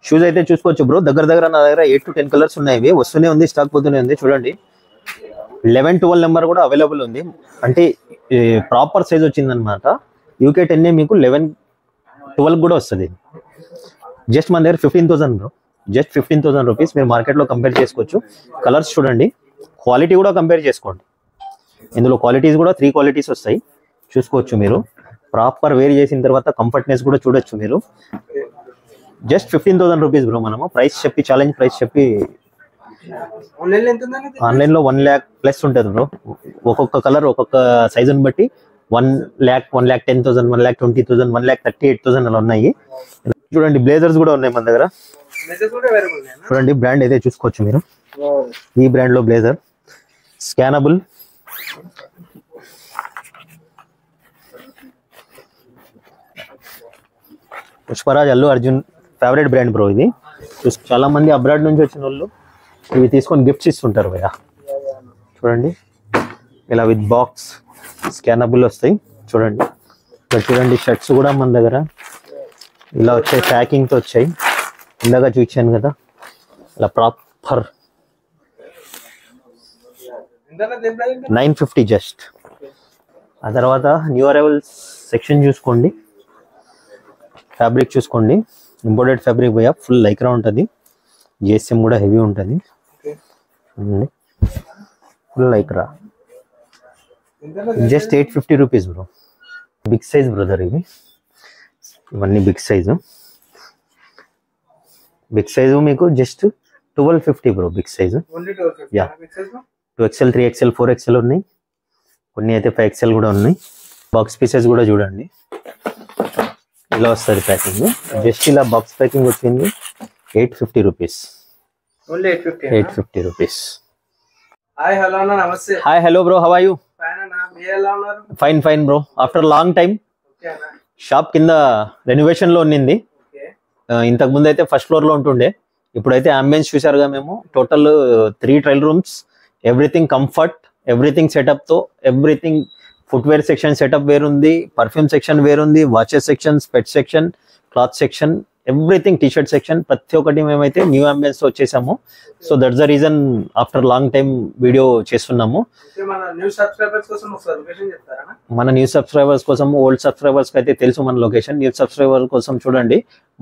Shoes అయితే చూసుకోవచ్చు bro, దగ్గర దగ్గర నా దగ్గర 8 to 10 కలర్స్ ఉన్నాయి. ఇవి వస్తూనే ఉంది, స్టాక్ పోతూనే ఉంది. చూడండి 11-12 నెంబర్ కూడా అవైలబుల్ ఉంది. అంటే ప్రాపర్ సైజ్ వచ్చిందనమాట. UK 10 మీకు 11-12 కూడా వస్తుంది. జస్ట్ మన దగ్గర 15,000 బ్రో, జస్ట్ 15,000 రూపీస్. మీరు మార్కెట్లో కంపేర్ చేసుకోవచ్చు. కలర్స్ చూడండి, క్వాలిటీ కూడా కంపేర్ చేసుకోండి. ఇందులో క్వాలిటీస్ కూడా 3 క్వాలిటీస్ వస్తాయి, చూసుకోవచ్చు మీరు. ప్రాపర్ వేర్ చేసిన తర్వాత కంఫర్ట్నెస్ కూడా చూడొచ్చు మీరు. Just 15,000 rupees bro. మనము ప్రైస్ చెప్పి, ఛాలెంజ్ ప్రైస్ చెప్పి, ఆన్లైన్లో 1 lakh ప్లస్ ఉంటుంది బ్రో. ఒక్కొక్క కలర్ ఒక్కొక్క సైజుని బట్టి 1 lakh, 1,10,000, 1,20,000, 1,38,000 అలా ఉన్నాయి. చూడండి బ్లేజర్స్ కూడా ఉన్నాయి మన దగ్గర. చూడండి బ్రాండ్ అయితే చూసుకోవచ్చు మీరు. ఈ బ్రాండ్ లో blazer scannable, Pushparaj Allu Arjun favourite brand bro. ఇది చాలా మంది అబ్రాడ్ నుంచి వచ్చిన వాళ్ళు ఇవి తీసుకొని గిఫ్ట్స్ ఇస్తుంటారు భయ్యా. చూడండి ఇలా విత్ బాక్స్ స్కానబుల్ వస్తాయి. చూడండి ఇక్కడ చూడండి షర్ట్స్ కూడా మన దగ్గర ఇలా వచ్చాయి, ప్యాకింగ్తో వచ్చాయి. ఇందాక చూపించాను కదా, ఇలా ప్రాపర్ 950 జస్ట్. ఆ తర్వాత న్యూ అరైవల్స్ సెక్షన్ చూసుకోండి, ఫ్యాబ్రిక్ చూసుకోండి. ఇంపోర్టెడ్ ఫ్యాబ్రిక్ పోయా, ఫుల్ లైక్రా ఉంటుంది. GSM కూడా హెవీ ఉంటుంది, full Lycra. Just 850 rupees bro. Big size brother ఇవి, ఇవన్నీ బిగ్ సైజు. బిగ్ సైజు మీకు just 1250 bro. Big size yeah, 2XL, 3XL, 4XL ఉన్నాయి. కొన్ని అయితే 5XL కూడా ఉన్నాయి. బాక్స్ పీసెస్ కూడా చూడండి ఇలా వస్తుంది ప్యాకింగ్. జస్ట్ ఇలా బాక్స్ ప్యాకింగ్ వచ్చింది 850 రూపీస్. 850 రూపీస్. హాయ్ హలో అన్న, నమస్తే. Hi hello bro, how are you? Fine అన్న, మీరు ఎలా ఉన్నారు? Fine fine bro. After long time. Shop కింద రెనోవేషన్ లో ఉన్నింది. ఇంతకు ముందు అయితే ఫస్ట్ ఫ్లోర్ లో ఉంటుండే, ఇప్పుడైతే అంబియన్స్ చూసారుగా మేము. Total 3 trial rooms, everything comfort, everything setup తో. ఎవ్రీథింగ్ ఫుట్వేర్ సెక్షన్ సెటప్ వేరుంది, పర్ఫ్యూమ్ సెక్షన్ వేరుంది, watches section, specs section, cloth section, everything, T-shirt section, ప్రతి ఒక్కటి మేమైతే న్యూ అంబియన్స్ తో వచ్చేసాము. So that's the reason after long time video చేస్తున్నాము. మన న్యూ సబ్స్క్రైబర్స్ కోసం, ఓల్డ్ సబ్స్క్రైబర్స్ కి అయితే తెలుసు మన లొకేషన్. న్యూ సబ్స్క్రైబర్ కోసం చూడండి,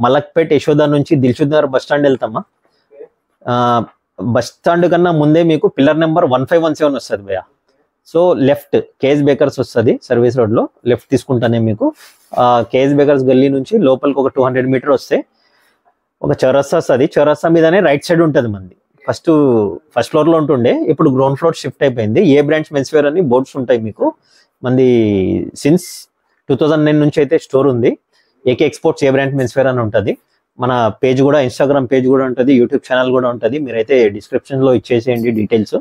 మలక్పేట్ యశోద నుంచి దిల్షుక్ నగర్ బస్ స్టాండ్ వెళ్తామా. బస్ స్టాండ్ కన్నా ముందే మీకు పిల్లర్ నెంబర్ 1517 వస్తుంది భయ్యా. సో లెఫ్ట్ కేఎస్ బేకర్స్ వస్తుంది, సర్వీస్ రోడ్ లో లెఫ్ట్ తీసుకుంటానే మీకు కేఎస్ బేకర్స్ గల్లీ నుంచి లోపలికి ఒక 200 మీటర్ వస్తే ఒక చౌరస్తా వస్తుంది. చౌరస్తా మీదనే రైట్ సైడ్ ఉంటుంది మంది. ఫస్ట్ ఫ్లోర్ లో ఉంటుండే, ఇప్పుడు గ్రౌండ్ ఫ్లోర్ షిఫ్ట్ అయిపోయింది. ఏ బ్రాంచ్ మెన్స్ వేర్ అని బోర్డ్స్ ఉంటాయి మీకు. మంది సిన్స్ 2009 నుంచి అయితే స్టోర్ ఉంది. ఏకే ఎక్స్పోర్ట్స్ ఏ బ్రాంచ్ మెన్స్ వేర్ అని ఉంటుంది. మన పేజ్ కూడా, ఇన్స్టాగ్రామ్ పేజ్ కూడా ఉంటుంది, యూట్యూబ్ ఛానల్ కూడా ఉంటుంది. మీరైతే డిస్క్రిప్షన్ లో ఇచ్చేసేయండి డీటెయిల్స్.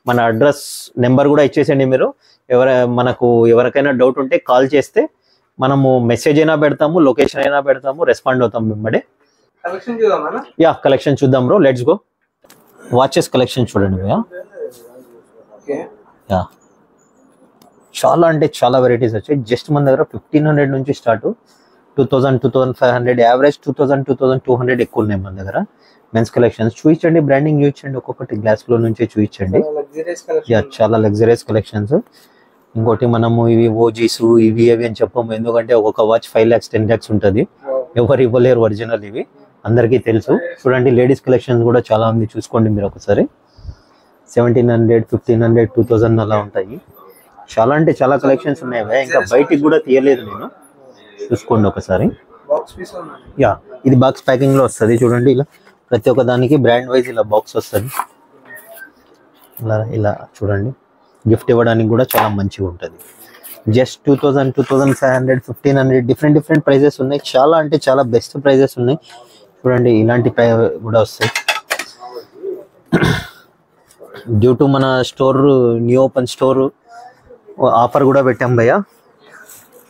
మన అడ్రస్ నెంబర్ కూడా ఇచ్చేసేయండి. మీరు మనకు ఎవరికైనా డౌట్ ఉంటే కాల్ చేస్తే మనము మెసేజ్ అయినా పెడతాము, లొకేషన్ అయినా పెడతాము, రెస్పాండ్ అవుతాం వెంబడే. యా, కలెక్షన్ చూద్దాం bro, let's go. Watches collection చూడండి భయ్యా. యా, చాలా అంటే చాలా వెరైటీస్ వచ్చాయి. జస్ట్ మన దగ్గర 1500 నుంచి స్టార్ట్, 2000, 2500, యావరేజ్ 2000, 2200 ఎక్కువ ఉన్నాయి మన దగ్గర. మెన్స్ కలెక్షన్స్ చూపించండి, బ్రాండింగ్ చూపించండి, ఒక్కొక్కటి గ్లాస్ లో నుంచే చూపించండి. యా, చాలా లగ్జరియస్ కలెక్షన్స్. ఇంకోటి మనము ఇవి ఓజీస్ ఇవి అవి అని చెప్పము, ఎందుకంటే ఒక్కొక్క వాచ్ 5 lakhs 10 lakhs ఉంటుంది. ఎవరు ఇవ్వలేరు ఒరిజినల్, ఇవి అందరికీ తెలుసు. చూడండి లేడీస్ కలెక్షన్స్ కూడా చాలా ఉంది, చూసుకోండి మీరు ఒకసారి. 1700, 1500, 2000 అలా ఉంటాయి. చాలా అంటే చాలా కలెక్షన్స్ ఉన్నాయి, ఇంకా బయటికి కూడా తీయలేదు నేను. చూసుకోండి ఒకసారి. యా, ఇది బాక్స్ ప్యాకింగ్ లో వస్తుంది. చూడండి ఇలా ప్రతి ఒక్క దానికి బ్రాండ్ వైజ్ ఇలా బాక్స్ వస్తుంది. ఇలా చూడండి, గిఫ్ట్ ఇవ్వడానికి కూడా చాలా మంచిగా ఉంటుంది. జస్ట్ 2000, 2500, 1500 డిఫరెంట్ ప్రైజెస్ ఉన్నాయి. చాలా అంటే చాలా బెస్ట్ ప్రైజెస్ ఉన్నాయి. చూడండి ఇలాంటి కూడా వస్తాయి. డ్యూ టు మన store new open store offer కూడా పెట్టాం భయ్యా.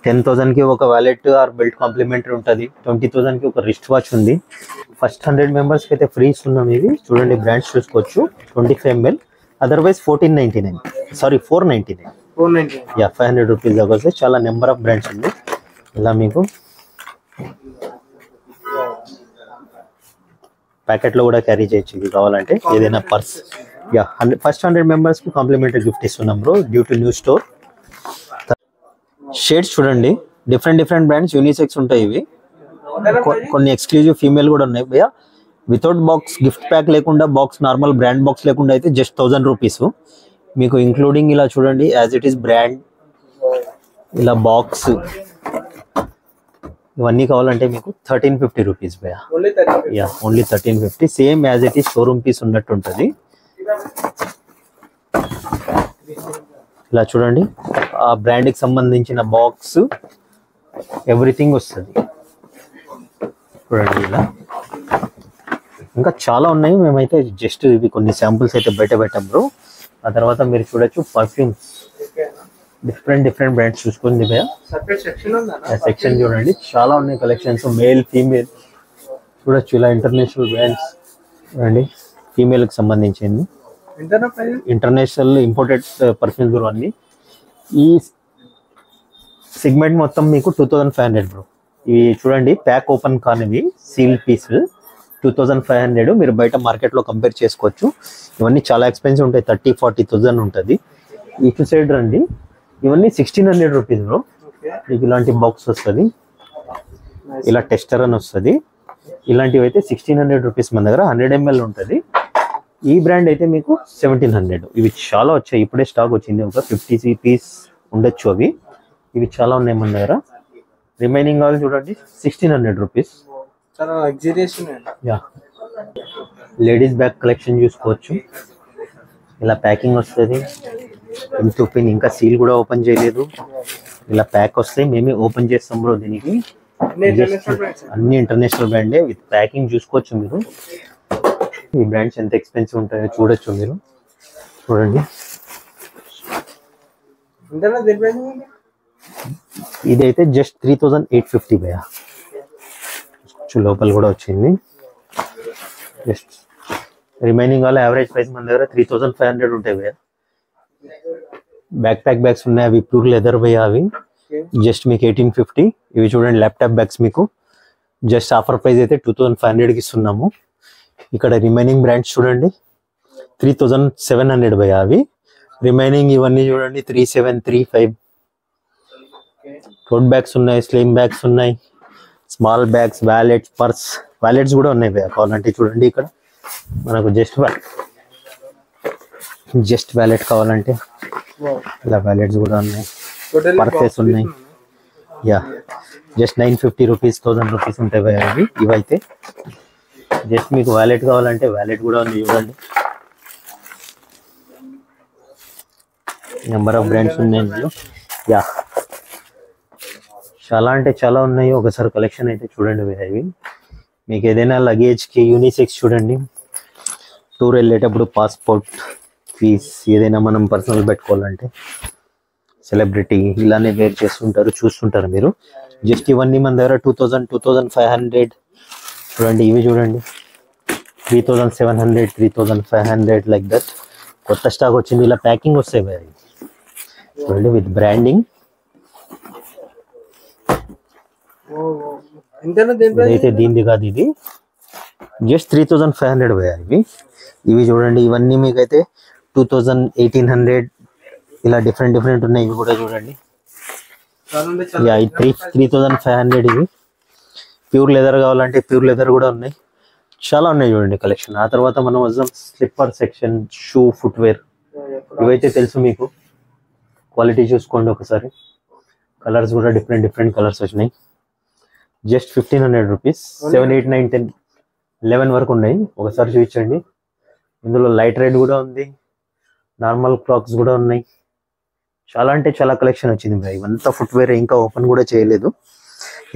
10,000 కి ఒక వాలెట్ ఆర్ బెల్ట్ కాంప్లిమెంటరీ ఉంటుంది. 20,000 కి ఒక రిస్ట్ వాచ్ ఉంది. ఫస్ట్ 100 మెంబర్స్ కి అయితే ఫ్రీ ఇస్తున్నాం. ఇవి చూడండి బ్రాండ్స్ చూసుకోవచ్చు. 25 ml, otherwise 1499, sorry 499. Yeah, 500 rupees దాకా వస్తాయి. చాలా నెంబర్ ఆఫ్ బ్రాండ్స్ ఉంది. ఇలా మీకు ప్యాకెట్లో కూడా క్యారీ చేయొచ్చు ఇవి కావాలంటే, ఏదైనా పర్స్. యా, ఫస్ట్ 100 మెంబర్స్కి కాంప్లిమెంటరీ గిఫ్ట్ ఇస్తున్నాం bro, due to new store. Shades చూడండి, డిఫరెంట్ బ్రాండ్స్, యూనిసెక్స్ ఉంటాయి ఇవి. కొన్ని ఎక్స్క్లూజివ్ ఫీమేల్ కూడా ఉన్నాయి భయ్యా. వితౌట్ బాక్స్, గిఫ్ట్ ప్యాక్ లేకుండా, బాక్స్ నార్మల్ బ్రాండ్ బాక్స్ లేకుండా అయితే జస్ట్ 1000 రూపీస్ మీకు, ఇంక్లూడింగ్ ఇలా చూడండి యాజ్ ఇట్ ఈస్ బ్రాండ్, ఇలా బాక్స్, ఇవన్నీ కావాలంటే మీకు 1350 రూపీస్ భయ్యా. Yeah, only 1350, same as it is showroom piece ఉన్నట్టు ఉంటుంది. ఇలా చూడండి, ఆ బ్రాండ్కి సంబంధించిన బాక్స్ ఎవ్రీథింగ్ వస్తుంది చూడండి. ఇలా ఇంకా చాలా ఉన్నాయి, మేమైతే జస్ట్ ఇవి కొన్ని శాంపుల్స్ అయితే బయట పెట్టాం బ్రో. ఆ తర్వాత మీరు చూడొచ్చు పర్ఫ్యూమ్స్, డిఫరెంట్ బ్రాండ్స్ చూసుకుంది భయ్యా. సెక్షన్ చూడండి, చాలా ఉన్నాయి కలెక్షన్స్, మేల్ ఫీమేల్ చూడొచ్చు. ఇలా ఇంటర్నేషనల్ బ్రాండ్స్ చూడండి, ఫీమేల్కి సంబంధించింది, ఇంటర్నేషనల్ ఇంపోర్టెడ్ పర్ఫ్యూమ్స్ బ్రో అన్ని. ఈ సెగ్మెంట్ మొత్తం మీకు 2500 బ్రో. ఇవి చూడండి, ప్యాక్ ఓపెన్ కానివి, సీల్ పీస్ 2500. మీరు బయట మార్కెట్లో కంపేర్ చేసుకోవచ్చు. ఇవన్నీ చాలా ఎక్స్పెన్సివ్ ఉంటాయి, 30-40,000 ఉంటుంది. ఇటు సైడ్ రండి, ఇవన్నీ 1600 రూపీస్ బ్రో. మీకు ఇలాంటి బాక్స్ వస్తుంది, ఇలా టెస్టర్ అని వస్తుంది. ఇలాంటివి అయితే 1600 రూపీస్ మన దగ్గర, 100 ml ఉంటుంది. ఈ బ్రాండ్ అయితే మీకు 1700. ఇవి చాలా వచ్చాయి, ఇప్పుడే స్టాక్ వచ్చింది, ఒక 50 పీస్ ఉండొచ్చు అవి. ఇవి చాలా ఉన్నాయి మన దగ్గర. రిమైనింగ్ వాళ్ళు చూడండి 1600 రూపీస్. చాలా luxurious. Yeah, ladies bag collection చూసుకోవచ్చు. ఇలా ప్యాకింగ్ వస్తుంది, ఇంటూ పిన్, ఇంకా సీల్ కూడా ఓపెన్ చేయలేదు. ఇలా ప్యాక్ వస్తాయి, మేమే ఓపెన్ చేస్తాం బ్రో దీనికి. అన్ని ఇంటర్నేషనల్ బ్రాండే, విత్ ప్యాకింగ్ చూసుకోవచ్చు మీరు. ఈ బ్రాండ్స్ ఎంత ఎక్స్పెన్సివ్ ఉంటాయో చూడొచ్చు మీరు. చూడండి, ఇదైతే జస్ట్ 3850 భయ్యా. లోపల కూడా వచ్చింది. జస్ట్ రిమైనింగ్ వాళ్ళ యావరేజ్ ప్రైస్ మన దగ్గర 3500 ఉంటాయి భయ్యా. బ్యాక్ ప్యాక్ బ్యాగ్స్ ఉన్నాయి, అవి ప్యూర్ లెదర్ భయ్యా. అవి జస్ట్ మీకు 1850. ఇవి చూడండి, ల్యాప్టాప్ బ్యాగ్స్ మీకు జస్ట్ ఆఫర్ ప్రైస్ అయితే 2500కి ఇస్తున్నాము. ఇక్కడ రిమైనింగ్ బ్రాండ్స్ చూడండి 3700 భయ్యా. అవి రిమైనింగ్ ఇవన్నీ చూడండి 3735. టోట్ బ్యాగ్స్ ఉన్నాయి, స్లిమ్ బ్యాగ్స్ ఉన్నాయి, small bags, wallets, purse, wallets కూడా ఉన్నాయి భయ్యా కావాలంటే. చూడండి ఇక్కడ మనకు జస్ట్ వ్యాలెట్ కావాలంటే ఇలా వ్యాలెట్స్ కూడా ఉన్నాయి, పర్సెస్ ఉన్నాయి. యా, జస్ట్ 950 రూపీస్, 1000 రూపీస్ ఉంటాయి భయ్యా ఇవి. ఇవైతే జస్ట్ మీకు వ్యాలెట్ కావాలంటే వ్యాలెట్ కూడా ఉంది చూడండి. నెంబర్ ఆఫ్ బ్రాండ్స్ ఉన్నాయి ఇందులో. యా, చాలా అంటే చాలా ఉన్నాయి. ఒకసారి కలెక్షన్ అయితే చూడండి ఇవి. మీకు ఏదైనా లగేజ్కి యూనిసెక్స్ చూడండి, టూర్ వెళ్ళేటప్పుడు పాస్పోర్ట్, ఫీస్, ఏదైనా మనం పర్సనల్ పెట్టుకోవాలంటే, సెలబ్రిటీ ఇలానే వేర్ చేస్తుంటారు, చూస్తుంటారు మీరు. జస్ట్ ఇవన్నీ మన దగ్గర 2000, 2500 చూడండి. ఇవి చూడండి 3700, 3500 లైక్ దట్. కొత్త స్టాక్ వచ్చింది, ఇలా ప్యాకింగ్ వస్తాయి భయ్యా చూడండి, విత్ బ్రాండింగ్. ఇదైతే దీనిది కాదు, ఇది జస్ట్ 3500 భయ్యా ఇవి. ఇవి చూడండి, ఇవన్నీ మీకైతే 2000, 1800 ఇలా డిఫరెంట్ ఉన్నాయి. ఇవి కూడా చూడండి, 3500 ఇవి. ప్యూర్ లెదర్ కావాలంటే ప్యూర్ లెదర్ కూడా ఉన్నాయి, చాలా ఉన్నాయి చూడండి కలెక్షన్. ఆ తర్వాత మనం వద్దాం స్లిప్పర్ సెక్షన్, షూ, ఫుట్వేర్. ఇవైతే తెలుసు మీకు, క్వాలిటీ చూసుకోండి ఒకసారి. కలర్స్ కూడా డిఫరెంట్ కలర్స్ వచ్చినాయి. Just 1500 rupees. 7, 8, 9, 10, 11 వరకు ఉన్నాయి. ఒకసారి చూపించండి. ఇందులో లైట్ రెడ్ కూడా ఉంది, నార్మల్ క్లాక్స్ కూడా ఉన్నాయి. చాలా అంటే చాలా కలెక్షన్ వచ్చింది. ఇవంతా ఫుట్వేర్, ఇంకా ఓపెన్ కూడా చేయలేదు.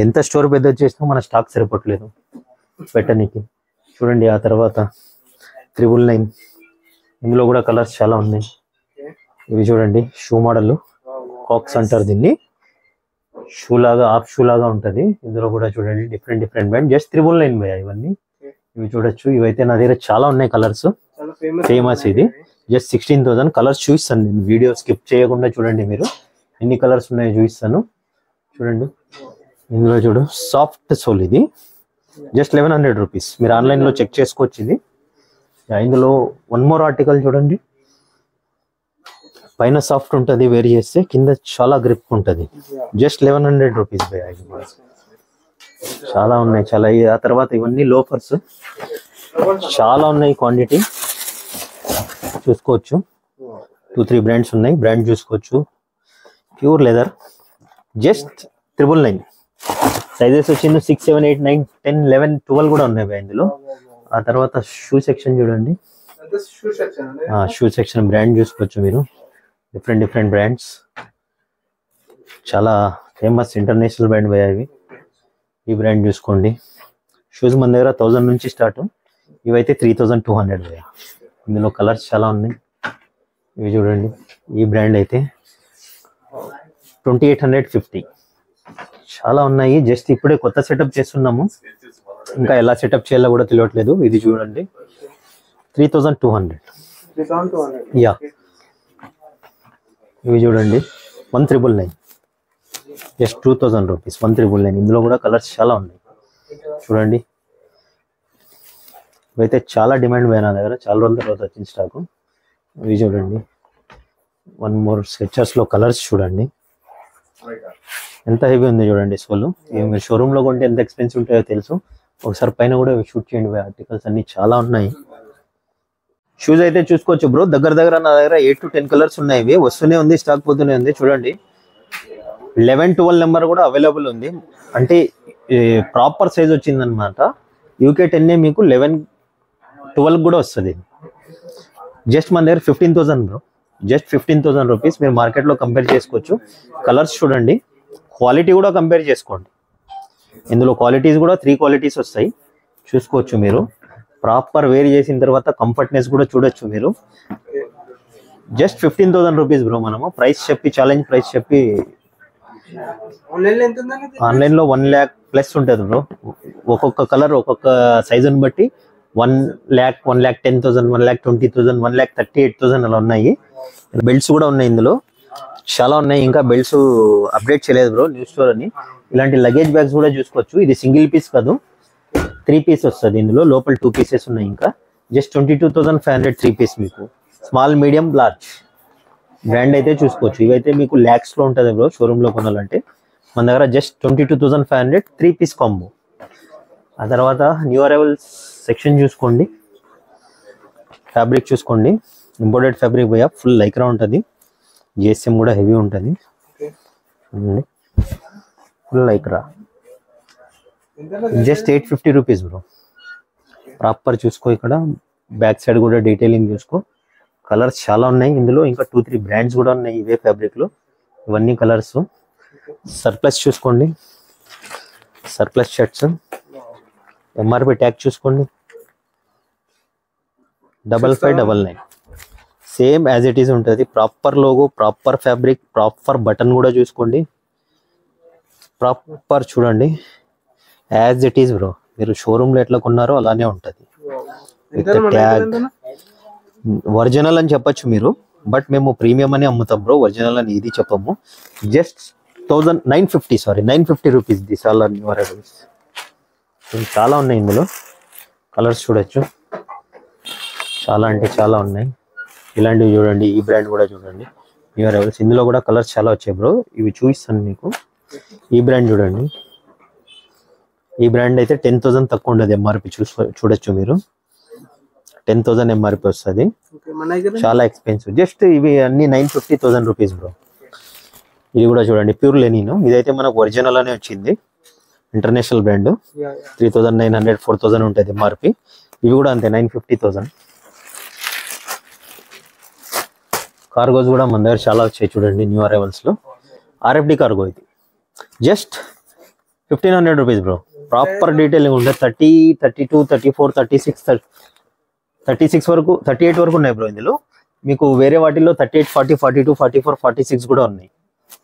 ఎంత స్టోర్ పెద్ద చేసినా మన స్టాక్ సరిపోవట్లేదు పెట్టనీకి. చూడండి, ఆ తర్వాత 999, ఇందులో కూడా కలర్స్ చాలా ఉన్నాయి. ఇవి చూడండి, షూ మోడల్, కాక్స్ అంటారు దీన్ని. షూ లాగా, ఆఫ్ షూ లాగా ఉంటుంది. ఇందులో కూడా చూడండి డిఫరెంట్ బ్రాండ్. జస్ట్ 999 భయ్యా ఇవన్నీ. ఇవి చూడొచ్చు, ఇవైతే నా దగ్గర చాలా ఉన్నాయి కలర్స్, ఫేమస్. ఇది జస్ట్ 16,000. కలర్స్ చూపిస్తాను నేను, వీడియో స్కిప్ చేయకుండా చూడండి మీరు. ఎన్ని కలర్స్ ఉన్నాయో చూపిస్తాను చూడండి. ఇందులో చూడు, సాఫ్ట్ సోల్, ఇది జస్ట్ 1100 రూపీస్. మీరు ఆన్లైన్లో చెక్ చేసుకోవచ్చు ఇది. ఇందులో వన్ మోర్ ఆర్టికల్ చూడండి. పైన సాఫ్ట్ ఉంటుంది, వేర్ చేస్తే కింద చాలా గ్రిప్ ఉంటుంది. జస్ట్ 1100 రూపీస్ భయ్యా. చాలా ఉన్నాయి, చాలా. ఆ తర్వాత ఇవన్నీ లోఫర్స్ చాలా ఉన్నాయి, క్వాంటిటీ చూసుకోవచ్చు. 2-3 బ్రాండ్స్ ఉన్నాయి, బ్రాండ్ చూసుకోవచ్చు. Pure leather, just 999. సైజెస్ వచ్చింది 6, 7, 8, 9, 10, 11, 12 కూడా ఉన్నాయి భయ్యా ఇందులో. ఆ తర్వాత షూ సెక్షన్ చూడండి. షూ సెక్షన్ బ్రాండ్ చూసుకోవచ్చు మీరు. డిఫరెంట్ బ్రాండ్స్, చాలా ఫేమస్ ఇంటర్నేషనల్ బ్రాండ్ భయ్యా ఇవి. ఈ బ్రాండ్ చూసుకోండి. షూస్ మన దగ్గర 1000 నుంచి స్టార్ట్, ఇవైతే 3200 భయ్యా. ఇందులో కలర్స్ చాలా ఉన్నాయి. ఇవి చూడండి, ఈ బ్రాండ్ అయితే 2850. చాలా ఉన్నాయి. జస్ట్ ఇప్పుడే కొత్త సెటప్ చేస్తున్నాము, ఇంకా ఎలా సెటప్ చేయాలో కూడా తెలియట్లేదు. ఇది చూడండి 3200. యా, ఇవి చూడండి 1999. Just 2000 rupees, 1999. ఇందులో కూడా కలర్స్ చాలా ఉన్నాయి చూడండి. ఇవైతే చాలా డిమాండ్ పోయిన దగ్గర, చాలా రోజుల తర్వాత వచ్చిన స్టాకు. ఇవి చూడండి, వన్ మోర్ స్కెచర్స్లో కలర్స్ చూడండి. ఎంత హెవీ ఉంది చూడండి సోలు. మీరు షోరూంలో కొంటే ఎంత ఎక్స్పెన్సివ్ ఉంటాయో తెలుసు. ఒకసారి పైన కూడా షూట్ చేయండి. ఆర్టికల్స్ అన్ని చాలా ఉన్నాయి. షూస్ అయితే చూసుకోవచ్చు బ్రో. దగ్గర నా దగ్గర 8 to 10 కలర్స్ ఉన్నాయి. ఇవి వస్తూనే ఉంది, స్టాక్ పోతూనే ఉంది. చూడండి 11, 12 నెంబర్ కూడా అవైలబుల్ ఉంది. అంటే ప్రాపర్ సైజ్ వచ్చింది అనమాట. UK 10 మీకు 11, 12 కూడా వస్తుంది. జస్ట్ మన దగ్గర 15,000 బ్రో. Just 15,000 rupees. మీరు మార్కెట్లో కంపేర్ చేసుకోవచ్చు. కలర్స్ చూడండి, క్వాలిటీ కూడా కంపేర్ చేసుకోండి. ఇందులో క్వాలిటీస్ కూడా 3 క్వాలిటీస్ వస్తాయి, చూసుకోవచ్చు మీరు. ప్రాపర్ వేర్ చేసిన తర్వాత కంఫర్ట్నెస్ కూడా చూడొచ్చు మీరు. Just 15,000 rupees bro. మనము ప్రైస్ చెప్పి, ఛాలెంజ్ ప్రైస్ చెప్పి, ఆన్లైన్లో 1 lakh ప్లస్ ఉంటుంది బ్రో. ఒక్కొక్క కలర్ ఒక్కొక్క సైజుని బట్టి 1 lakh, 1,10,000, 1,20,000, 1,38,000 అలా ఉన్నాయి. బెల్ట్స్ కూడా ఉన్నాయి ఇందులో, చాలా ఉన్నాయి. ఇంకా బెల్ట్స్ అప్డేట్ చేయలేదు బ్రో, న్యూ స్టోర్ అని. ఇలాంటి లగేజ్ బ్యాగ్స్ కూడా చూసుకోవచ్చు. ఇది సింగిల్ పీస్ కాదు, 3 పీస్ వస్తుంది. ఇందులో లోపల 2 పీసెస్ ఉన్నాయి. ఇంకా జస్ట్ 22,500 3 పీస్ మీకు. స్మాల్, మీడియం, లార్జ్ బ్రాండ్ అయితే చూసుకోవచ్చు. ఇవైతే మీకు ల్యాక్స్లో ఉంటుంది బ్రో షోరూంలో కొనాలంటే. మన దగ్గర జస్ట్ 22,500 3 పీస్ కాంబో. ఆ తర్వాత న్యూ అరైవల్స్ సెక్షన్ చూసుకోండి. ఫ్యాబ్రిక్ చూసుకోండి, ఇంపోర్టెడ్ ఫ్యాబ్రిక్ భయ్యా. ఫుల్ లైక్రా ఉంటుంది, GSM కూడా హెవీ ఉంటుంది. Full Lycra, just 850 rupees bro. Proper చూసుకో. ఇక్కడ బ్యాక్ సైడ్ కూడా డీటెయిలింగ్ చూసుకో. కలర్స్ చాలా ఉన్నాయి ఇందులో. ఇంకా 2-3 బ్రాండ్స్ కూడా ఉన్నాయి ఇవే ఫ్యాబ్రిక్లో. ఇవన్నీ కలర్స్. సర్ప్లస్ చూసుకోండి, సర్ప్లస్ షర్ట్స్. MRP ట్యాగ్ చూసుకోండి, 5599. సేమ్ యాజ్ ఇట్ ఈస్ ఉంటుంది. Proper logo, proper fabric, proper button కూడా చూసుకోండి. ప్రాపర్ చూడండి, యాజ్ ఇట్ ఈస్ బ్రో. మీరు షోరూంలో ఎట్లా కొన్నారో అలానే ఉంటుంది. With tag. ఒరిజినల్ అని చెప్పచ్చు మీరు, బట్ మేము ప్రీమియం అని అమ్ముతాం బ్రో, ఒరిజినల్ అని ఇది చెప్పము. Just 950 rupees this all are new arrivals. చాలా ఉన్నాయి ఇందులో. కలర్స్ చూడొచ్చు, చాలా అంటే చాలా ఉన్నాయి. ఇలాంటివి చూడండి, ఈ బ్రాండ్ కూడా చూడండి, న్యూ అరైవల్స్. ఇందులో కూడా కలర్స్ చాలా వచ్చాయి బ్రో. ఇవి చూపిస్తాను మీకు. ఈ బ్రాండ్ చూడండి, ఈ బ్రాండ్ అయితే 10,000 తక్కువ ఉండదు MRP. చూడొచ్చు మీరు, 10,000 MRP వస్తుంది. చాలా ఎక్స్పెన్సివ్. జస్ట్ ఇవి అన్ని 950,000 రూపీస్ బ్రో. ఇది కూడా చూడండి, ప్యూర్ లెనిన్. ఇదైతే మనకు ఒరిజినల్ అనే వచ్చింది, ఇంటర్నేషనల్ బ్రాండ్. 3,900, 4,000 ఉంటుంది MRP. ఇవి కూడా అంతే, 950,000. కార్గోస్ కూడా మన దగ్గర చాలా వచ్చాయి చూడండి న్యూ అరైవల్స్లో. RFD కార్గో ఇది just 1,500 rupees bro. Proper detailing ఉంటుంది. 30, 32, 34, 36 వరకు, 38 వరకు ఉన్నాయి బ్రో ఇందులో. మీకు వేరే వాటిల్లో 38, 40, 42, 44, 46 కూడా ఉన్నాయి.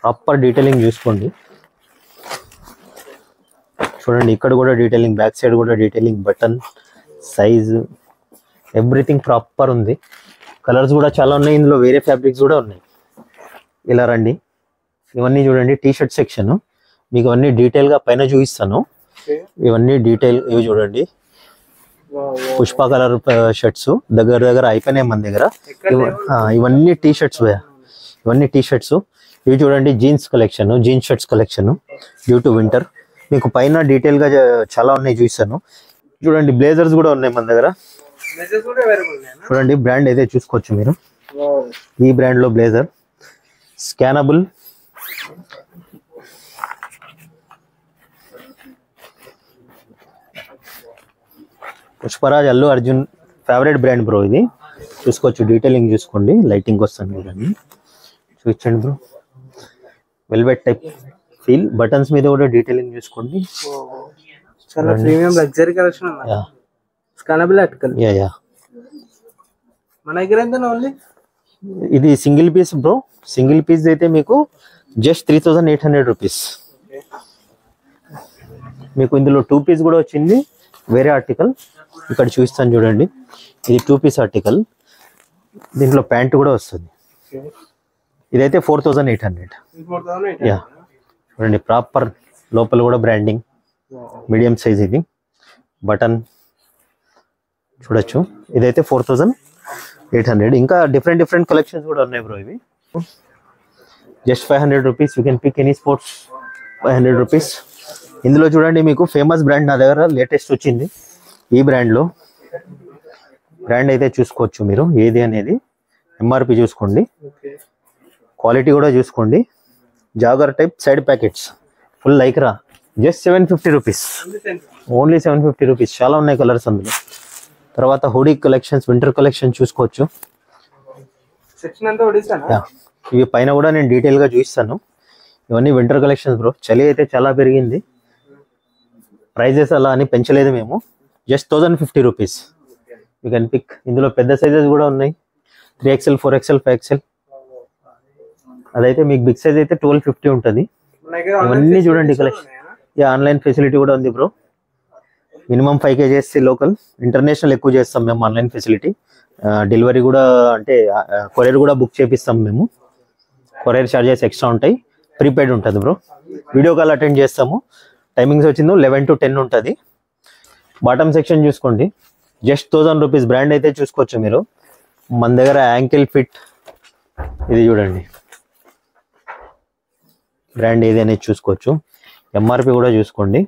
ప్రాపర్ డీటెయిలింగ్ చూసుకోండి. చూడండి, ఇక్కడ కూడా డీటెయిలింగ్, బ్యాక్ సైడ్ కూడా detailing, button size everything proper ఉంది. కలర్స్ కూడా చాలా ఉన్నాయి ఇందులో, వేరే ఫ్యాబ్రిక్స్ కూడా ఉన్నాయి. ఇలా రండి, ఇవన్నీ చూడండి. టీ షర్ట్ సెక్షన్ మీకు అన్ని డీటెయిల్గా పైన చూపిస్తాను. ఇవన్నీ డీటెయిల్ ఇవి చూడండి, పుష్ప కలర్ షర్ట్స్ దగ్గర దగ్గర అయిపోయినాయి మన దగ్గర. ఇవన్నీ టీ షర్ట్స్ భయ్యా, ఇవన్నీ టీ షర్ట్స్. ఇవి చూడండి jeans collection, jeans shirts collection due to winter. మీకు పైన డీటెయిల్ గా చాలా ఉన్నాయి చూస్తాను. చూడండి బ్లేజర్స్ కూడా ఉన్నాయి మన దగ్గర. చూడండి బ్రాండ్ అయితే చూసుకోవచ్చు మీరు. ఈ బ్రాండ్ లో blazer scannable, Pushparaj Allu Arjun favourite brand bro. ఇది చూసుకోవచ్చు, డీటెయిలింగ్ చూసుకోండి, లైటింగ్ వస్తుంది చూడండి, చూపించండి bro. Velvet type feel, buttons మీద కూడా డీటెయిలింగ్ చూసుకోండి. చాలా ప్రీమియం లగ్జరీ కలెక్షన్ అన్న. Scannable article. యా మన దగ్గర ఎంత ఓన్లీ ఇది single piece bro. Single piece అయితే మీకు జస్ట్ 3800 రూపీస్. మీకు ఇందులో 2 పీస్ కూడా వచ్చింది, వేరే ఆర్టికల్ ఇక్కడ చూపిస్తాను చూడండి. ఇది 2 పీస్ ఆర్టికల్, దీంట్లో ప్యాంట్ కూడా వస్తుంది. ఇదైతే 4800. యా చూడండి, ప్రాపర్ లోపల కూడా బ్రాండింగ్, మీడియం సైజ్. ఇది బటన్ చూడొచ్చు. ఇదైతే 4800. ఇంకా డిఫరెంట్ కలెక్షన్స్ కూడా ఉన్నాయి బ్రో. ఇవి just 500 rupees. You can pick any sports, 500 rupees. ఇందులో చూడండి మీకు ఫేమస్ బ్రాండ్ నా దగ్గర లేటెస్ట్ వచ్చింది. ఈ బ్రాండ్లో బ్రాండ్ అయితే చూసుకోవచ్చు మీరు, ఏది అనేది ఎంఆర్పి చూసుకోండి, క్వాలిటీ కూడా చూసుకోండి. Jogger type side packets, full Lycra, just 750 rupees, only 750 rupees. చాలా ఉన్నాయి కలర్స్ అందులో. తర్వాత హుడీ కలెక్షన్స్, వింటర్ కలెక్షన్ చూసుకోవచ్చు. ఇవి పైన కూడా నేను డీటెయిల్ గా చూపిస్తాను. ఇవన్నీ వింటర్ కలెక్షన్స్ బ్రో. చలి అయితే చాలా పెరిగింది, ప్రైజెస్ అలా అని పెంచలేదు మేము. Just 1050 rupees. You can pick. ఇందులో పెద్ద సైజెస్ కూడా ఉన్నాయి, 3XL, 4XL, 5XL. అదైతే మీకు బిగ్ సైజ్ అయితే 1250 ఉంటుంది. ఇవన్నీ చూడండి కలెక్షన్. ఆన్లైన్ ఫెసిలిటీ కూడా ఉంది bro. Minimum 5 kgs local, international ఎక్కువ చేస్తాం మేము. ఆన్లైన్ ఫెసిలిటీ, డెలివరీ కూడా, అంటే కొరియర్ కూడా బుక్ చేపిస్తాం మేము. కొరియర్ ఛార్జెస్ ఎక్స్ట్రా ఉంటాయి, ప్రీపెయిడ్ ఉంటుంది బ్రో. వీడియో కాల్ అటెండ్ చేస్తాము. టైమింగ్స్ వచ్చిందో 11 to 10 ఉంటుంది. బాటమ్ సెక్షన్ చూసుకోండి, జస్ట్ 1000 రూపీస్. బ్రాండ్ అయితే చూసుకోవచ్చు మీరు. మన దగ్గర యాంకిల్ ఫిట్, ఇది చూడండి బ్రాండ్ ఏది అనేది చూసుకోవచ్చు. ఎంఆర్పి కూడా చూసుకోండి,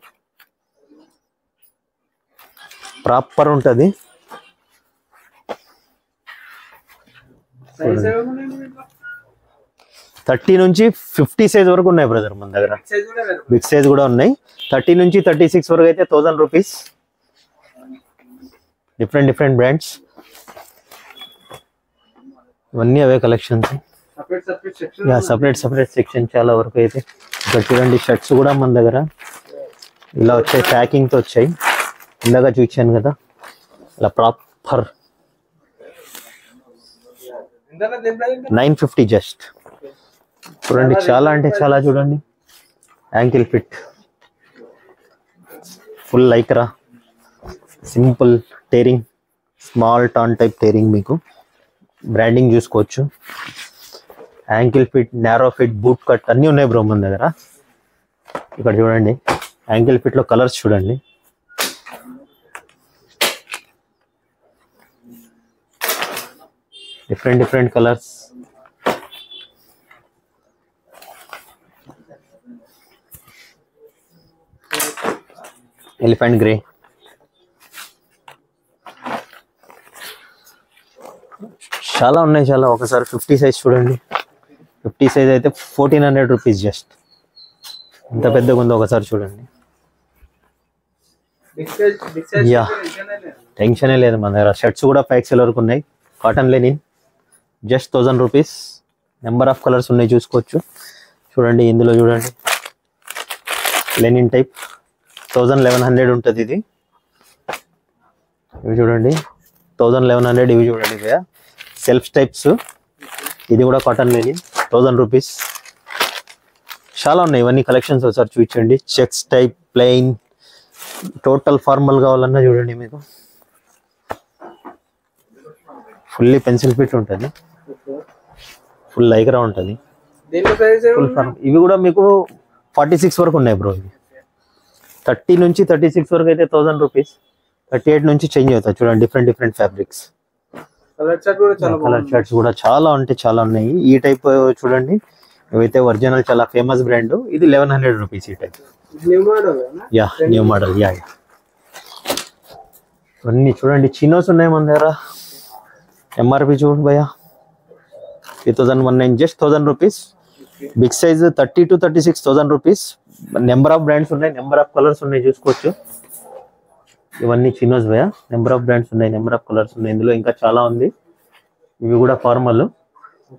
ప్రాపర్ ఉంటుంది. 30 నుంచి 50 సైజ్ వరకు ఉన్నాయి బ్రదర్ మన దగ్గర. బిగ్ సైజ్ కూడా ఉన్నాయి. 30 నుంచి 36 వరకు అయితే 1000 రూపీస్. డిఫరెంట్ బ్రాండ్స్, ఇవన్నీ అవే కలెక్షన్స్. సపరేట్ సెక్షన్ చాలా వరకు అయితే. ఇక్కడ చూడండి షర్ట్స్ కూడా మన దగ్గర ఇలా వచ్చాయి, ప్యాకింగ్తో వచ్చాయి. ఇందాక చూపించాను కదా, ఇలా ప్రాపర్ 950 జస్ట్. చూడండి చాలా అంటే చాలా. చూడండి ankle fit, full Lycra, simple tearing, small tan type tearing. మీకు బ్రాండింగ్ చూసుకోవచ్చు. Ankle fit, narrow fit, boot cut అన్నీ ఉన్నాయి బ్రో మన దగ్గర. ఇక్కడ చూడండి యాంకిల్ ఫిట్లో కలర్స్ చూడండి. Different colours. ఎలిఫెంట్ గ్రే, చాలా ఉన్నాయి చాలా. ఒకసారి 50 సైజ్ చూడండి. 50 సైజ్ అయితే 1400 రూపీస్ జస్ట్. ఎంత పెద్దగా ఉందో ఒకసారి చూడండి. యా టెన్షనే లేదు మన దగ్గర. షర్ట్స్ కూడా 5XL వరకు ఉన్నాయి, cotton Lenin, just 1000 rupees. Number of colours ఉన్నాయి చూసుకోవచ్చు. చూడండి ఇందులో చూడండి లెనిన్ టైప్ 1100 ఉంటుంది ఇది. ఇవి చూడండి 1100. ఇవి చూడండి సెల్ఫ్ టైప్స్, ఇది కూడా కాటన్ లెనిన్, 1000 రూపీస్. చాలా ఉన్నాయి ఇవన్నీ కలెక్షన్స్. ఒకసారి చూపించండి. Checks type, plain, total formal కావాలన్నా చూడండి. మీకు ఫుల్లీ పెన్సిల్ ఫిట్ ఉంటుంది, ఫుల్ లైక్రా ఉంటుంది. ఇవి కూడా మీకు 46 వరకు ఉన్నాయి బ్రో. ఇవి 30 నుంచి 36 వరకు అయితే 1000 రూపీస్, 38 నుంచి చేంజ్ అవుతాయి. చూడండి different different fabrics. Colour chart కూడా చాలా కలర్ చార్ట్స్ కూడా చాలా అంటే చాలా ఉన్నాయి. ఈ టైప్ చూడండి, ఇవైతే ఒరిజినల్ చాలా ఫేమస్ బ్రాండ్. ఇది 1100 రూపీస్ ఈ type. New model yeah new model. Yeah ఇవన్నీ చూడండి చినోస్ ఉన్నాయి మన దగ్గర. ఎంఆర్పి చూడు భయ్యా 3019, just 1000 rupees. Big size 30 to 36 1000 rupees. Number of brands ఉన్నాయి, నెంబర్ ఆఫ్ కలర్స్ ఉన్నాయి, చూసుకోవచ్చు. ఇవన్నీ చినోస్ భయ్యా, నెంబర్ ఆఫ్ బ్రాండ్స్ ఉన్నాయి, నెంబర్ ఆఫ్ కలర్స్ ఉన్నాయి. ఇందులో ఇంకా చాలా ఉంది. ఇవి కూడా ఫార్మల్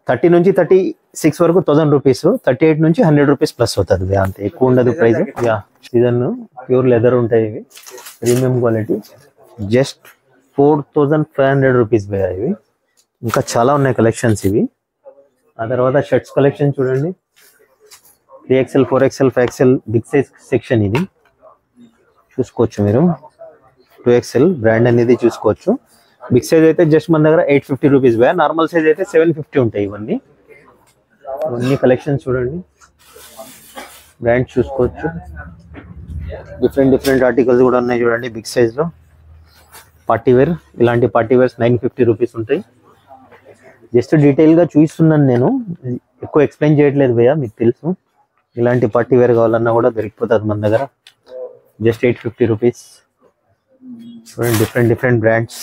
30 నుంచి 36 వరకు 1000 రూపీస్, 38 నుంచి 100 రూపీస్ ప్లస్ అవుతుంది భయ్యా, అంతే ఎక్కువ ఉండదు price. Yeah season pure leather ఉంటాయి ఇవి, ప్రీమియం క్వాలిటీ. జస్ట్ 4500 రూపీస్ భయ్యా ఇవి. ఇంకా చాలా ఉన్నాయి కలెక్షన్స్ ఇవి. ఆ తర్వాత షర్ట్స్ కలెక్షన్ చూడండి, 3XL 4XL 5XL big size section ఇది చూసుకోవచ్చు మీరు. 2XL బ్రాండ్ అనేది చూసుకోవచ్చు. బిగ్ సైజ్ అయితే జస్ట్ మన దగ్గర 850 రూపీస్ భయ్యా. నార్మల్ సైజ్ అయితే 750 ఉంటాయి. ఇవన్నీ కలెక్షన్స్ చూడండి, బ్రాండ్ చూసుకోవచ్చు. డిఫరెంట్ డిఫరెంట్ ఆర్టికల్స్ కూడా ఉన్నాయి చూడండి బిగ్ సైజ్ లో. పార్టీ వేర్, ఇలాంటి పార్టీ వేర్స్ 950 రూపీస్ ఉంటాయి. జస్ట్ డీటెయిల్ గా చూపిస్తున్నాను నేను, ఎక్కువ ఎక్స్ప్లెయిన్ చేయట్లేదు భయ్యా, మీకు తెలుసు. ఇలాంటి పార్టీ వేర్ కావాలన్నా కూడా దొరికిపోతుంది మన దగ్గర. Just 850 rupees. చూడండి డిఫరెంట్ డిఫరెంట్ బ్రాండ్స్.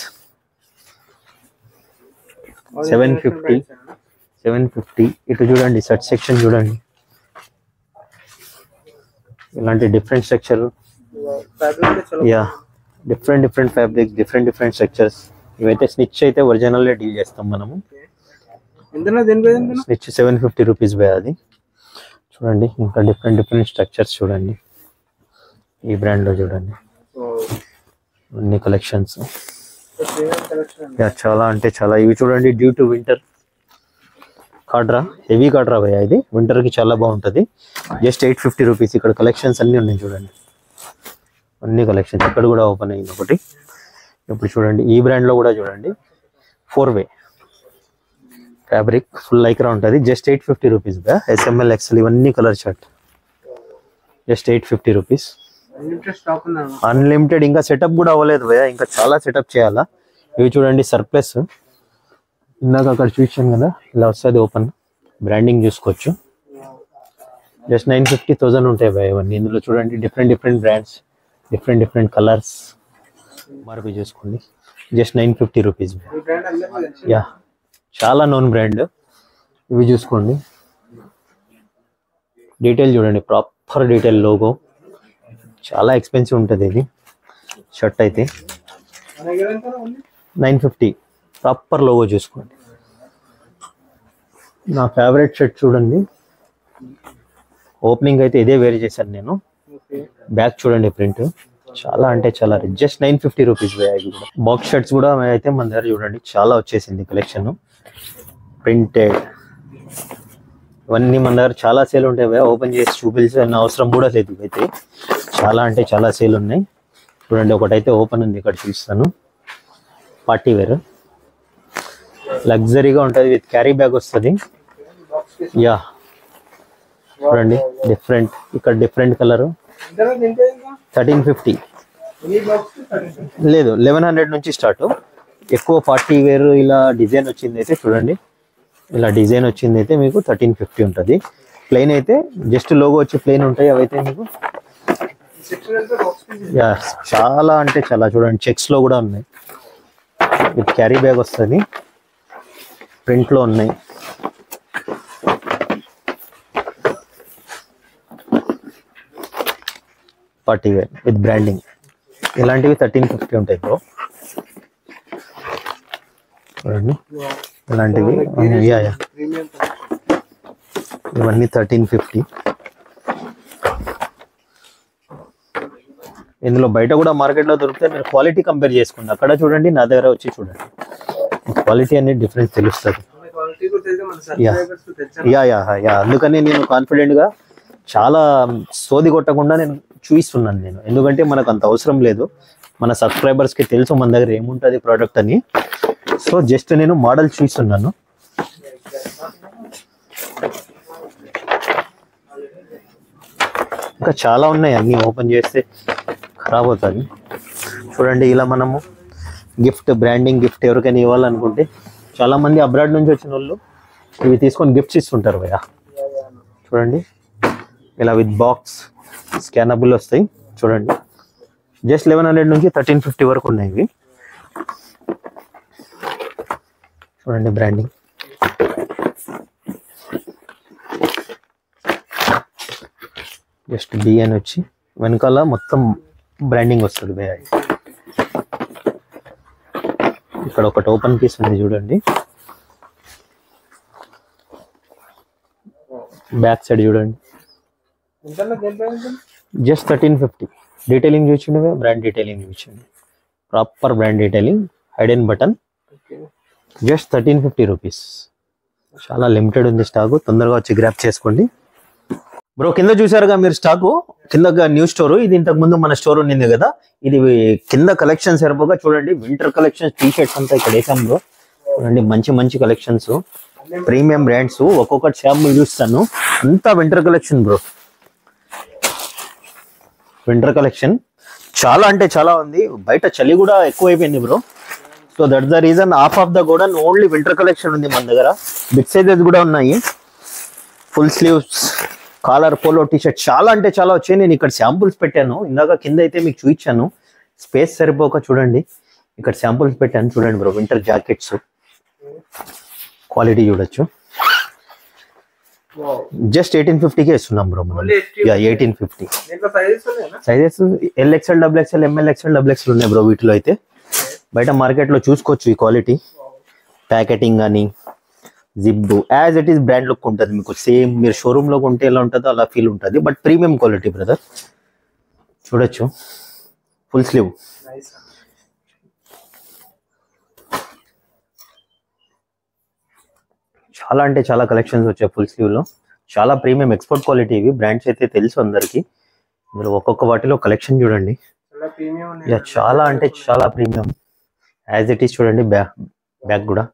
750. ఇటు చూడండి షర్ట్ సెక్షన్ చూడండి, ఇలాంటి different structure. Yeah different different fabric, different different structures. ఇవైతే స్నిచ్ అయితే ఒరిజినల్ డీల్ చేస్తాం మనము. స్నిచ్ 750 రూపీస్ భయ్యా అది. చూడండి ఇంకా డిఫరెంట్ డిఫరెంట్ స్ట్రక్చర్స్ చూడండి. ఈ బ్రాండ్ లో చూడండి అన్ని కలెక్షన్స్. చాలా అంటే చాలా. ఇవి చూడండి డ్యూ టు వింటర్ కాడ్రా, హెవీ కాడ్రా భయ్యా ఇది. వింటర్ కి చాలా బాగుంటది. Just 850 rupees. ఇక్కడ కలెక్షన్స్ అన్ని ఉన్నాయి చూడండి, అన్ని కలెక్షన్స్. ఇక్కడ కూడా ఓపెన్ అయింది ఒకటి. ఇప్పుడు చూడండి ఈ బ్రాండ్ లో కూడా చూడండి 4-way ఫ్యాబ్రిక్, ఫుల్ లైక్రా ఉంటుంది. జస్ట్ 850 రూపీస్ భయ్యా. SML XL ఇవన్నీ colour chart. Just 850 rupees. Unlimited. ఇంకా సెటప్ కూడా అవ్వలేదు భయ్యా, ఇంకా చాలా సెటప్ చేయాలా. ఇవి చూడండి సర్ప్లస్, ఇందాక అక్కడ చూసాను కదా, ఇలా వస్తుంది ఓపెన్. బ్రాండింగ్ చూసుకోవచ్చు. జస్ట్ 950 1000 ఉంటాయి భయ్యా ఇవన్నీ. ఇందులో చూడండి different different brands, different different colours. మార్పి చూసుకోండి. Just 950 rupees. యా చాలా నోన్ బ్రాండ్. ఇవి చూసుకోండి, డీటెయిల్ చూడండి, ప్రాపర్ డీటెయిల్ లోగో. చాలా ఎక్స్పెన్సివ్ ఉంటుంది ఇది షర్ట్ అయితే. 950 ప్రాపర్ లోగో చూసుకోండి. నా ఫేవరెట్ షర్ట్ చూడండి, ఓపెనింగ్ అయితే ఇదే వేర్ చేశాను నేను. బ్యాక్ చూడండి ప్రింట్, చాలా అంటే చాలా. Just 950 rupees. బాక్స్ షర్ట్స్ కూడా అయితే మన దగ్గర చూడండి చాలా వచ్చేసింది కలెక్షన్. ప్రింటెడ్ ఇవన్నీ మన దగ్గర చాలా సేల్ ఉంటాయి భయ్యా. ఓపెన్ చేసి చూపించాల్సిన అవసరం కూడా లేదు. ఇవైతే చాలా అంటే చాలా సేల్ ఉన్నాయి చూడండి. ఒకటైతే ఓపెన్ ఉంది, ఇక్కడ చూపిస్తాను. పార్టీ వేర్ లగ్జరీగా ఉంటుంది, విత్ క్యారీ బ్యాగ్ వస్తుంది. యా చూడండి డిఫరెంట్, ఇక్కడ డిఫరెంట్ కలర్. 1350 లేదు, 1100 నుంచి స్టార్ట్. ఎక్కువ పార్టీ వేర్ ఇలా డిజైన్ వచ్చింది అయితే చూడండి, ఇలా డిజైన్ వచ్చింది అయితే మీకు 1350 ఉంటుంది. ప్లెయిన్ అయితే జస్ట్ లోగో వచ్చి ప్లెయిన్ ఉంటాయి అవైతే మీకు. యా చాలా అంటే చాలా. చూడండి చెక్స్ లో కూడా ఉన్నాయి, విత్ క్యారీ బ్యాగ్ వస్తుంది, ప్రింట్ లో ఉన్నాయి. Party wear with branding. ఇలాంటివి 1350 ఉంటాయి బ్రో. చూడండి ఇలాంటివి. యా యా ఇవన్నీ 1350. ఇందులో బయట కూడా మార్కెట్లో దొరుకుతాయి, మీరు క్వాలిటీ కంపేర్ చేసుకోండి. అక్కడ చూడండి, నా దగ్గర వచ్చి చూడండి, క్వాలిటీ అనేది డిఫరెన్స్ తెలుస్తుంది. యా యా యా యా అందుకని నేను కాన్ఫిడెంట్గా చాలా సోది కొట్టకుండా నేను చూపిస్తున్నాను నేను, ఎందుకంటే మనకు అంత అవసరం లేదు. మన సబ్స్క్రైబర్స్కి తెలుసు మన దగ్గర ఏముంటుంది ప్రోడక్ట్ అని. సో జస్ట్ నేను మోడల్ చూపిస్తున్నాను. ఇంకా చాలా ఉన్నాయి, అన్ని ఓపెన్ చేస్తే ఖరాబ్ అవుతుంది. చూడండి ఇలా మనము గిఫ్ట్ బ్రాండింగ్ గిఫ్ట్ ఎవరికైనా ఇవ్వాలనుకుంటే చాలా మంది అబ్రాడ్ నుంచి వచ్చిన వాళ్ళు ఇవి తీసుకొని గిఫ్ట్స్ ఇస్తుంటారు భయ్యా. చూడండి ఇలా విత్ బాక్స్ స్కానబుల్ వస్తాయి. చూడండి జస్ట్ 1100 నుంచి 1350 వరకు ఉన్నాయి ఇవి. చూడండి బ్రాండింగ్. జస్ట్ బి అని వచ్చి వెనకాల మొత్తం బ్రాండింగ్ వస్తుంది భయ్యా. ఇక్కడ ఒకటి ఓపెన్ పీస్ ఉంది చూడండి, బ్యాక్ సైడ్ చూడండి. జస్ట్ 1350. డీటెయిలింగ్ చూసిండే, బ్రాండ్ డీటెయిలింగ్ చూసిండే, proper brand detailing, hidden button. Just 1350 rupees. చాలా లిమిటెడ్ ఉంది స్టాక్, తొందరగా వచ్చి గ్రాప్ చేసుకోండి బ్రో. కింద చూసారుగా మీరు స్టాకు, కింద న్యూ స్టోర్. ఇది ఇంతకు ముందు మన స్టోర్ ఉండింది కదా, ఇది కింద కలెక్షన్స్ సరిపోగా చూడండి వింటర్ కలెక్షన్స్ టీ షర్ట్స్ అంతా ఇక్కడ వేసాం బ్రో. చూడండి మంచి మంచి కలెక్షన్స్, ప్రీమియం బ్రాండ్స్. ఒక్కొక్కటి శాంపుల్ చూస్తాను, అంతా winter collection bro. Winter collection చాలా అంటే చాలా ఉంది. బయట చలి కూడా ఎక్కువైపోయింది bro. So that's the reason half of the godown only winter collection ఉంది మన దగ్గర. బిగ్ సైజెస్ కూడా ఉన్నాయి, full sleeves, collar, polo T shirt చాలా అంటే చాలా వచ్చాయి. నేను ఇక్కడ శాంపుల్స్ పెట్టాను, ఇందాక కింద అయితే మీకు చూపించాను, స్పేస్ సరిపోక చూడండి ఇక్కడ శాంపుల్స్ పెట్టాను. చూడండి బ్రో వింటర్ జాకెట్స్ క్వాలిటీ చూడొచ్చు. జస్ట్ 1850కే ఇస్తున్నాం బ్రో మనం. 1850 sizes LXL, XXL, ML, XL, XXL ఉన్నాయి బ్రో. వీటిలో అయితే బయట మార్కెట్లో చూసుకోవచ్చు ఈ క్వాలిటీ. ప్యాకెటింగ్ కానీ zip as it is brand look ఉంటుంది మీకు. సేమ్ మీరు షోరూమ్ లో కొంటే ఎలా ఉంటుందో అలా ఫీల్ ఉంటుంది, బట్ ప్రీమియం క్వాలిటీ బ్రదర్. చూడొచ్చు ఫుల్ స్లీవ్. చాలా అంటే చాలా కలెక్షన్స్ వచ్చాయి ఫుల్ స్లీవ్ లో. చాలా ప్రీమియం ఎక్స్పోర్ట్ క్వాలిటీ ఇవి. బ్రాండ్స్ అయితే తెలుసు అందరికి. మీరు ఒక్కొక్క వాటిలో కలెక్షన్ చూడండి, చాలా అంటే చాలా ప్రీమియం. యాజ్ ఇట్ ఈస్ చూడండి, బ్యాక్ కూడా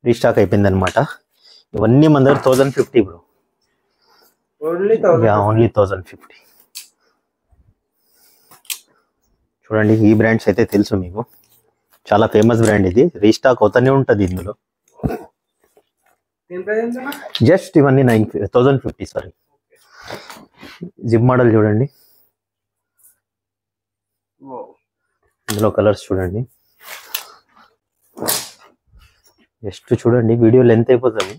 రీస్టాక్ అయిపోయింది అనమాట. ఇవన్నీ మన దగ్గర 1050 బ్రో. ఓన్లీ 1050. చూడండి ఈ బ్రాండ్స్ అయితే తెలుసు మీకు, చాలా ఫేమస్ బ్రాండ్ ఇది. రీస్టాక్ అవుతానే ఉంటుంది ఇందులో. జస్ట్ ఇవన్నీ 1050 సారీ. జిప్ మోడల్ చూడండి, ఇందులో కలర్స్ చూడండి. జస్ట్ చూడండి, వీడియో లెంత్ అయిపోతుంది.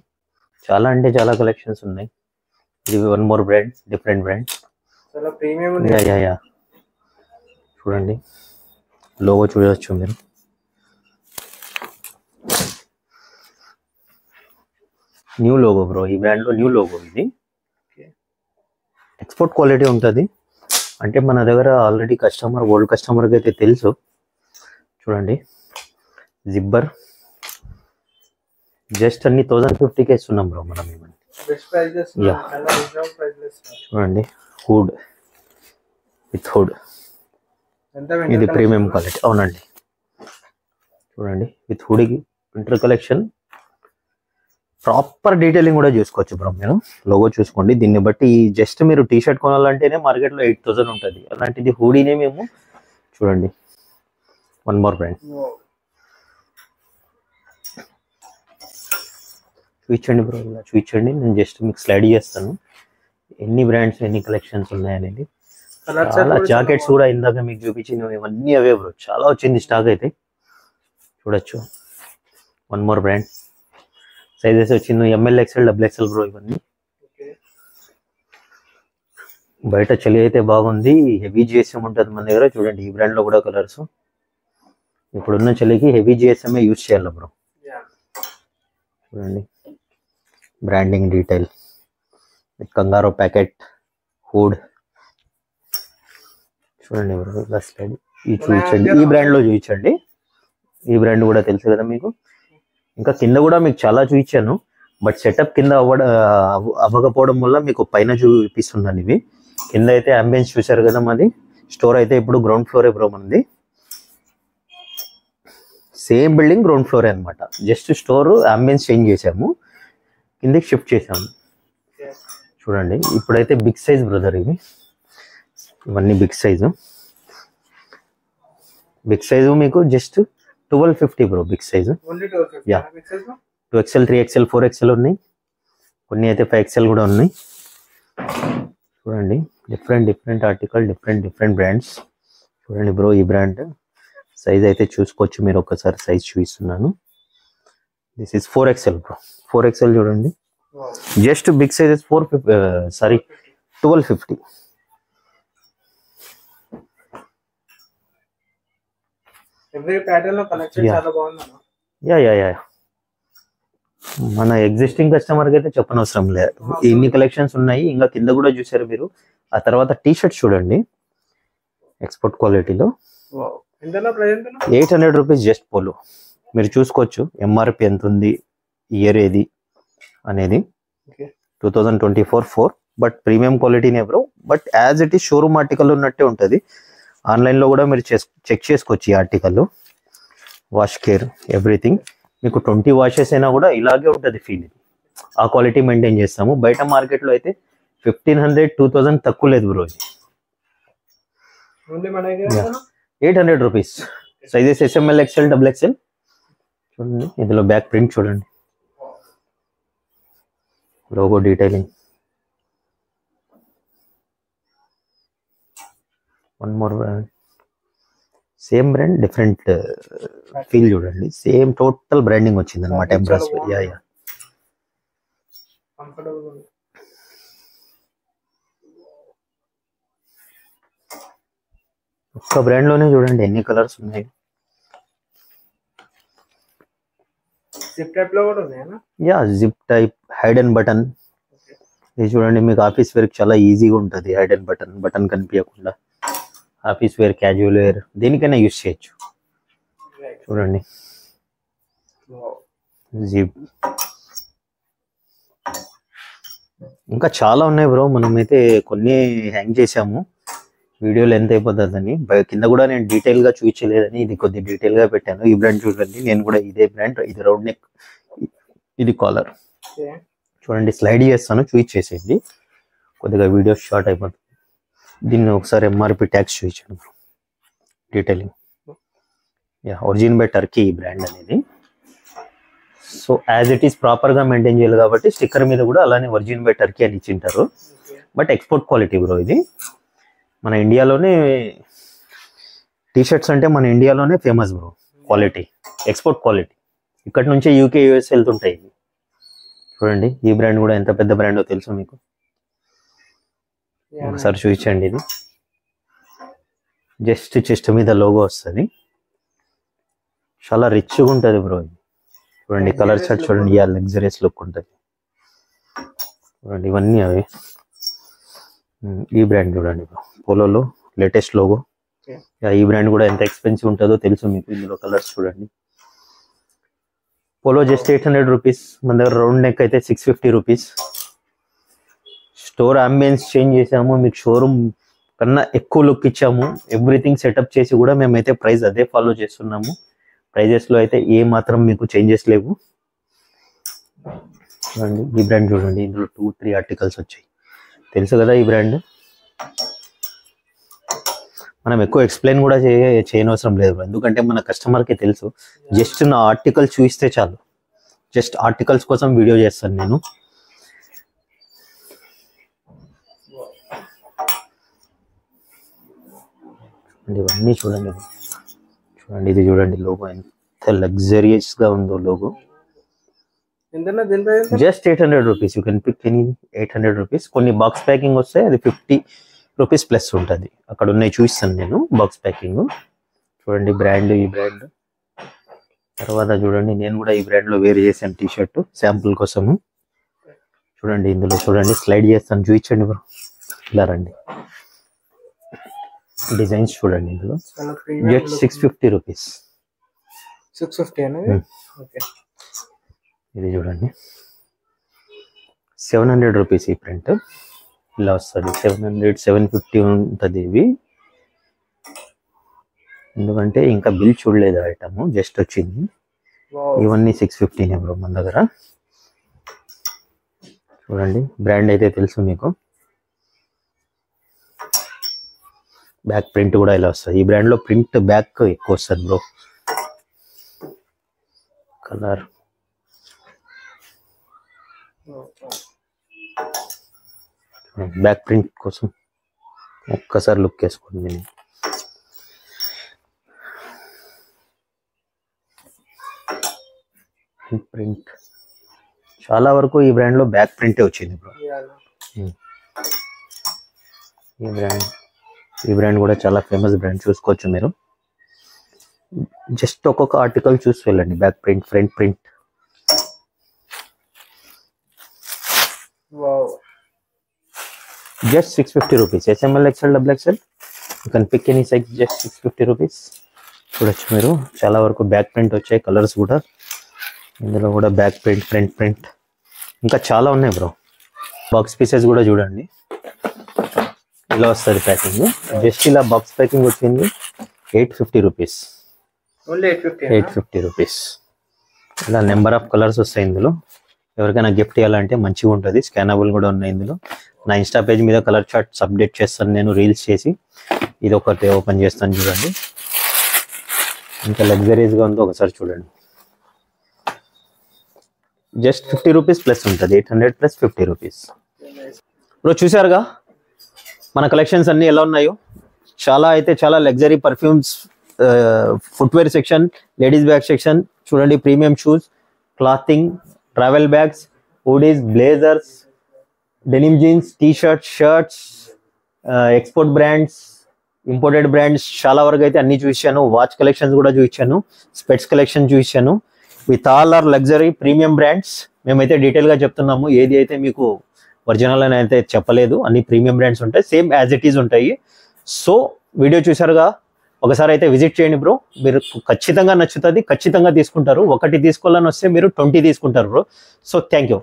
చాలా అంటే చాలా కలెక్షన్స్ ఉన్నాయి. ఇది one more brand, different brand. చూడండి లోగో చూడవచ్చు మీరు. న్యూ లోగో బ్రో, ఈ బ్రాండ్ లో న్యూ లోగో. ఇది ఎక్స్పోర్ట్ క్వాలిటీ ఉంటుంది. అంటే మన దగ్గర ఆల్రెడీ కస్టమర్, ఓల్డ్ కస్టమర్కి అయితే తెలుసు. చూడండి జిబ్బర్. జస్ట్ అన్ని 1050కే ఇస్తున్నాం బ్రో మనం. చూడండి హుడ్ విత్ హుడ్, ఇది ప్రీమియం క్వాలిటీ. అవునండి చూడండి విత్ హుడ్కి వింటర్ కలెక్షన్. ప్రాపర్ డీటెయిలింగ్ కూడా చూసుకోవచ్చు బ్రో మీరు. లోగో చూసుకోండి, దీన్ని బట్టి జస్ట్ మీరు టీ షర్ట్ కొనాలంటేనే మార్కెట్లో 8000 ఉంటుంది. అలాంటిది హూడీనే మేము చూడండి వన్ మోర్ బ్రాండ్. చూపించండి బ్రో, ఇలా చూపించండి. నేను జస్ట్ మీకు స్లైడ్ చేస్తాను ఎన్ని బ్రాండ్స్ ఎన్ని కలెక్షన్స్ ఉన్నాయనేది. చాలా జాకెట్స్ కూడా ఇందాక మీకు చూపించినవి ఇవన్నీ అవే బ్రో. చాలా వచ్చింది స్టాక్ అయితే. చూడొచ్చు వన్ మోర్ బ్రాండ్. సైజెస్ వచ్చింది ML, XL, XXL బ్రో. ఇవన్నీ బయట చలి అయితే బాగుంది, హెవీ GSM ఉంటుంది మన దగ్గర. చూడండి ఈ బ్రాండ్ లో కూడా కలర్స్. ఇప్పుడున్న చలికి హెవీ GSM యూజ్ చేయాలి బ్రో. చూడండి బ్రాండింగ్ డీటెయిల్, కంగారో ప్యాకెట్, హుడ్. చూడండి బ్రో ఇలా స్లైడ్. ఈ చూపించండి, ఈ బ్రాండ్ లో చూపించండి. ఈ బ్రాండ్ కూడా తెలుసు కదా మీకు. ఇంకా కింద కూడా మీకు చాలా చూపించాను, బట్ సెటప్ కింద అవ్వకపోవడం వల్ల మీకు పైన చూపిస్తున్నాను ఇవి. కింద అయితే అంబియన్స్ చూసారు కదా మాది. స్టోర్ అయితే ఇప్పుడు గ్రౌండ్ ఫ్లోరే బ్రో మనది. సేమ్ బిల్డింగ్ గ్రౌండ్ ఫ్లోరే అనమాట. జస్ట్ స్టోర్ అంబియన్స్ చేంజ్ చేసాము, కిందకి షిఫ్ట్ చేసాము. చూడండి ఇప్పుడైతే బిగ్ సైజ్ బ్రదర్ ఇవి. ఇవన్నీ బిగ్ సైజు మీకు just 1250 bro. Big size yeah 2XL 3XL 4XL ఉన్నాయి, కొన్ని అయితే 5XL కూడా ఉన్నాయి. చూడండి డిఫరెంట్ ఆర్టికల్, డిఫరెంట్ బ్రాండ్స్. చూడండి బ్రో, ఈ బ్రాండ్ సైజ్ అయితే చూసుకోవచ్చు మీరు. ఒకసారి సైజ్ చూపిస్తున్నాను. This is 4XL bro. 4XL చూడండి, just big sizes 1250. Every pattern లో కలెక్షన్ చాలా బాగుంది. యా మన ఎగ్జిస్టింగ్ కస్టమర్కి అయితే చెప్పనవసరం లేదు, ఇన్ని కలెక్షన్స్ ఉన్నాయి. ఇంకా కింద కూడా చూసారు మీరు. ఆ తర్వాత టీ షర్ట్స్ చూడండి, ఎక్స్పోర్ట్ క్వాలిటీలో 800 రూపీస్ జస్ట్ పోలో. మీరు చూసుకోవచ్చు ఎంఆర్పి ఎంత ఉంది, ఇయర్ ఏది అనేది. 2024 బట్ ప్రీమియం క్వాలిటీనే bro. But as it is showroom article ఉన్నట్టే ఉంటుంది. ఆన్లైన్లో కూడా మీరు చెక్ చేసుకోవచ్చు ఈ ఆర్టికల్. వాష్ కేర్ ఎవ్రీథింగ్ మీకు 20 వాషెస్ అయినా కూడా ఇలాగే ఉంటుంది ఫీల్. ఆ క్వాలిటీ మెయింటైన్ చేస్తాము. బయట మార్కెట్లో అయితే 1500 2000 తక్కువ లేదు bro. 800 rupees. Sizes SML XL XXL. చూడండి ఇందులో బ్యాక్ ప్రింట్ చూడండి, logo detailing. One more brand, same brand different feel చూడండి. సేమ్ టోటల్ బ్రాండింగ్ వచ్చింది అనమాట ఎంబ్రాస్. యా ఒక్క బ్రాండ్ లోనే చూడండి ఎన్ని కలర్స్ ఉన్నాయి. జిప్ టైప్ లో కూడా ఉన్నాయా? Yeah zip type, hide and button. ఇది చూడండి మీకు ఆఫీస్ వేర్ చాలా ఈజీగా ఉంటుంది. హైడ్ అండ్ బటన్ కనిపించకుండా ఆఫీస్ వేర్, క్యాజువల్ వేర్ దేనికైనా యూజ్ చేయొచ్చు. చూడండి జిప్. ఇంకా చాలా ఉన్నాయి బ్రో. మనమైతే కొన్ని హ్యాంగ్ చేసాము, వీడియో లెంత్ అయిపోతుందని. కింద కూడా నేను డీటెయిల్గా చూపించలేదని ఇది కొద్ది డీటెయిల్గా పెట్టాను. ఈ బ్రాండ్ చూడండి, నేను కూడా ఇదే బ్రాండ్. ఇది రౌండ్ నెక్, ఇది కాలర్. చూడండి స్లైడ్ చేస్తాను, చూపించేసేయండి. కొద్దిగా వీడియో షార్ట్ అయిపోతుంది. దీన్ని ఒకసారి ఎంఆర్పి ట్యాక్స్ చూపించాను detailing. Yeah origin by Turkey ఈ బ్రాండ్ అనేది. సో యాజ్ ఇట్ ఈస్ ప్రాపర్గా మెయింటైన్ చేయాలి కాబట్టి స్టిక్కర్ మీద కూడా అలానే ఒరిజిన్ బై టర్కీ అని ఇచ్చింటారు. బట్ ఎక్స్పోర్ట్ క్వాలిటీ బ్రో ఇది. మన ఇండియాలోనే టీషర్ట్స్ అంటే మన ఇండియాలోనే famous bro. Quality export quality. ఇక్కడ నుంచే UK US వెళ్తుంటాయి. చూడండి ఈ బ్రాండ్ కూడా ఎంత పెద్ద బ్రాండో తెలుసు మీకు. ఒకసారి చూపించండి. ఇది జస్ట్ చెస్ట్ మీద లోగో వస్తుంది, చాలా రిచ్గా ఉంటుంది బ్రో. చూడండి కలర్ షర్ట్ చూడండి, యా లగ్జరియస్ లుక్ ఉంటుంది. చూడండి ఇవన్నీ అవి. ఈ బ్రాండ్ చూడండి బ్రో, పోలోలో లేటెస్ట్ లోగో. ఈ బ్రాండ్ కూడా ఎంత ఎక్స్పెన్సివ్ ఉంటుందో తెలుసు మీకు. ఇందులో కలర్స్ చూడండి. Polo just 800 rupees. మన దగ్గర రౌండ్ నెక్ అయితే 650 రూపీస్. స్టోర్ అంబియన్స్ చేంజ్ చేసాము, మీకు షోరూమ్ కన్నా ఎక్కువ లుక్ ఇచ్చాము. ఎవ్రీథింగ్ సెటప్ చేసి కూడా మేమైతే ప్రైస్ అదే ఫాలో చేస్తున్నాము. ప్రైజెస్లో అయితే ఏ మాత్రం మీకు చేంజెస్ లేవు. చూడండి ఈ బ్రాండ్ చూడండి, ఇందులో 2-3 ఆర్టికల్స్ వచ్చాయి. తెలుసు కదా ఈ బ్రాండ్. మనం ఎక్కువ ఎక్స్ప్లెయిన్ కూడా చేయనవసరం లేదు, ఎందుకంటే మన కస్టమర్కి తెలుసు. జస్ట్ నా ఆర్టికల్ చూపిస్తే చాలు. జస్ట్ ఆర్టికల్స్ కోసం వీడియో చేస్తాను నేను. ఇవన్నీ చూడండి. చూడండి ఇది చూడండి లోగో ఎంత లగ్జరియస్ గా ఉందో logo. Just 800 rupees. You can pick any 800 rupees. కొన్ని బాక్స్ ప్యాకింగ్ వస్తాయి, అది 50 రూపీస్ ప్లస్ ఉంటుంది. అక్కడ ఉన్నాయి చూపిస్తాను నేను బాక్స్ ప్యాకింగ్. చూడండి బ్రాండ్, ఈ బ్రాండ్. తర్వాత చూడండి నేను కూడా ఈ బ్రాండ్లో వేర్ చేశాను టీషర్ట్ శాంపుల్ కోసము. చూడండి ఇందులో చూడండి స్లైడ్ చేస్తాను, చూపించండి బ్రో. ఇలా రండి, డిజైన్స్ చూడండి. ఇందులో జస్ట్ 650 రూపీస్. 650 అనేది. ఇది చూడండి 700 రూపీస్. ఈ ప్రింట్ ఇలా వస్తుంది. 700-750 ఉంటుంది ఇవి. ఎందుకంటే ఇంకా బిల్ చూడలేదు, ఐటమ్ జస్ట్ వచ్చింది. ఇవన్నీ 650 బ్రో మన దగ్గర. చూడండి బ్రాండ్ అయితే తెలుసు మీకు. బ్యాక్ ప్రింట్ కూడా ఇలా వస్తుంది. ఈ బ్రాండ్ లో ప్రింట్ బ్యాక్ ఎక్కువ వస్తుంది బ్రో. కలర్ బ్యాక్ ప్రింట్ కోసం ఒక్కసారి లుక్ వేసుకోండి. ప్రింట్ చాలా వరకు ఈ బ్రాండ్ లో బ్యాక్ ప్రింటే వచ్చింది బ్రో. ఈ బ్రాండ్ కూడా చాలా ఫేమస్ బ్రాండ్, చూసుకోవచ్చు మీరు. జస్ట్ ఒక్కొక్క ఆర్టికల్ చూసి వెళ్ళండి. Back print, front print. Just 650 rupees. SML, XL, XXL you can pick any size. Just 650 rupees. చూడొచ్చు మీరు, చాలా వరకు బ్యాక్ ప్రింట్ వచ్చాయి. కలర్స్ కూడా ఇందులో కూడా బ్యాక్ ప్రింట్, ఫ్రంట్ ప్రింట్, ఇంకా చాలా ఉన్నాయి బ్రో. బాక్స్ పీసెస్ కూడా చూడండి, ఇలా వస్తుంది ప్యాకింగ్. జస్ట్ ఇలా బాక్స్ ప్యాకింగ్ వచ్చింది 850 రూపీస్. 850 రూపీస్. ఇలా నెంబర్ ఆఫ్ కలర్స్ వస్తాయి ఇందులో. ఎవరికైనా గిఫ్ట్ ఇవ్వాలంటే మంచిగా ఉంటుంది. స్కానబుల్ కూడా ఉన్నాయి ఇందులో. నా ఇన్స్టా పేజ్ మీద కలర్ చార్ట్స్ అప్డేట్ చేస్తాను నేను, రీల్స్ చేసి. ఇది ఒకటి ఓపెన్ చేస్తాను చూడండి, ఇంకా లగ్జరీస్గా ఉందో ఒకసారి చూడండి. జస్ట్ 50 రూపీస్ ప్లస్ ఉంటుంది. 800 ప్లస్ 50 రూపీస్. బ్రో చూసారుగా మన కలెక్షన్స్ అన్నీ ఎలా ఉన్నాయో. చాలా అయితే చాలా luxury perfumes, footwear section, ladies bag section చూడండి. Premium shoes, clothing, travel bags, hoodies, blazers, denim jeans, T-shirts, shirts, export brands, imported brands చాలా వరకు అయితే అన్ని చూపించాను. వాచ్ కలెక్షన్స్ కూడా చూపించాను, స్పెట్స్ కలెక్షన్ చూపించాను. With all are luxury premium brands. మేమైతే డీటెయిల్గా చెప్తున్నాము, ఏది అయితే మీకు ఒరిజినల్ అని అయితే చెప్పలేదు. అన్ని ప్రీమియం బ్రాండ్స్ ఉంటాయి, సేమ్ యాజ్ ఇట్ ఈజ్ ఉంటాయి. సో వీడియో చూసారుగా, ఒకసారి అయితే విజిట్ చేయండి బ్రో. మీరు ఖచ్చితంగా నచ్చుతుంది, ఖచ్చితంగా తీసుకుంటారు. ఒకటి తీసుకోవాలని వస్తే మీరు 20 తీసుకుంటారు బ్రో. So thank you.